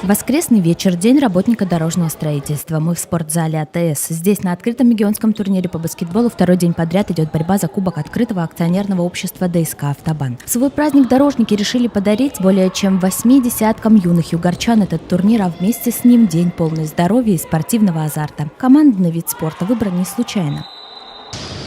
Воскресный вечер – день работника дорожного строительства. Мы в спортзале АТС. Здесь на открытом мегионском турнире по баскетболу второй день подряд идет борьба за кубок открытого акционерного общества ДСК «Автобан». Свой праздник дорожники решили подарить более чем 80 юных югорчан этот турнир, а вместе с ним день полный здоровья и спортивного азарта. Командный вид спорта выбран не случайно.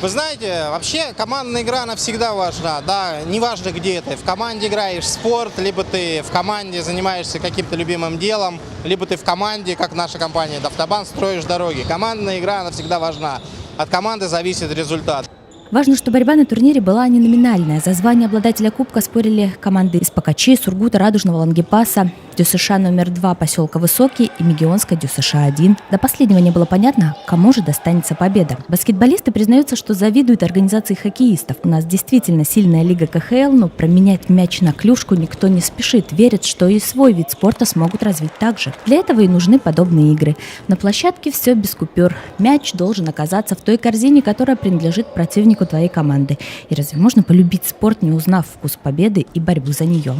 Вы знаете, вообще командная игра, она всегда важна, да, неважно где ты, в команде играешь в спорт, либо ты в команде занимаешься каким-то любимым делом, либо ты в команде, как наша компания «Автобан», строишь дороги. Командная игра, она всегда важна, от команды зависит результат. Важно, что борьба на турнире была не номинальная. За звание обладателя кубка спорили команды из Покачи, Сургута, Радужного, Лангепаса, ДЮСШ номер 2 поселка Высокий и Мегионская ДЮСШ-1. До последнего не было понятно, кому же достанется победа. Баскетболисты признаются, что завидуют организации хоккеистов. У нас действительно сильная лига КХЛ, но променять мяч на клюшку никто не спешит. Верят, что и свой вид спорта смогут развить так же. Для этого и нужны подобные игры. На площадке все без купюр. Мяч должен оказаться в той корзине, которая принадлежит противнику твоей команды. И разве можно полюбить спорт, не узнав вкус победы и борьбу за нее?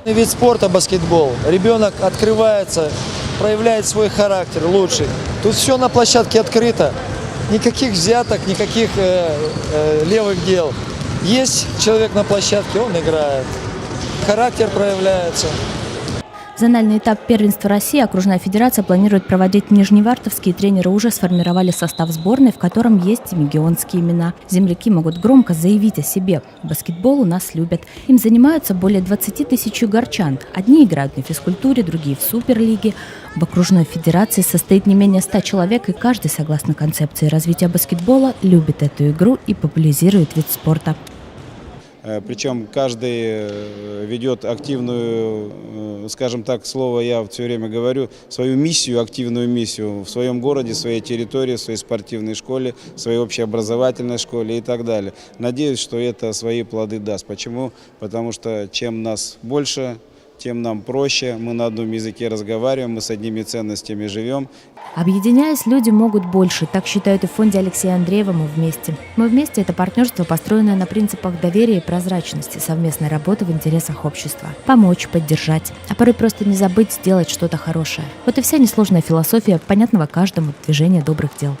Вид спорта баскетбол. Ребенок открывается, проявляет свой характер лучший. Тут все на площадке открыто. Никаких взяток, никаких левых дел. Есть человек на площадке, он играет. Характер проявляется. Зональный этап первенства России окружная федерация планирует проводить в Нижневартовске. Тренеры уже сформировали состав сборной, в котором есть и мегионские имена. Земляки могут громко заявить о себе. Баскетбол у нас любят. Им занимаются более 20 тысяч югорчан. Одни играют на физкультуре, другие в суперлиге. В окружной федерации состоит не менее 100 человек, и каждый, согласно концепции развития баскетбола, любит эту игру и популяризирует вид спорта. Причем каждый ведет активную, скажем так, слово я все время говорю, свою миссию, активную миссию в своем городе, в своей территории, в своей спортивной школе, в своей общеобразовательной школе и так далее. Надеюсь, что это свои плоды даст. Почему? Потому что чем нас больше, тем нам проще, мы на одном языке разговариваем, мы с одними ценностями живем. Объединяясь, люди могут больше, так считают и в фонде Алексея Андреева «Мы вместе». «Мы вместе» – это партнерство, построенное на принципах доверия и прозрачности, совместной работы в интересах общества. Помочь, поддержать, а порой просто не забыть сделать что-то хорошее. Вот и вся несложная философия понятного каждому движения добрых дел.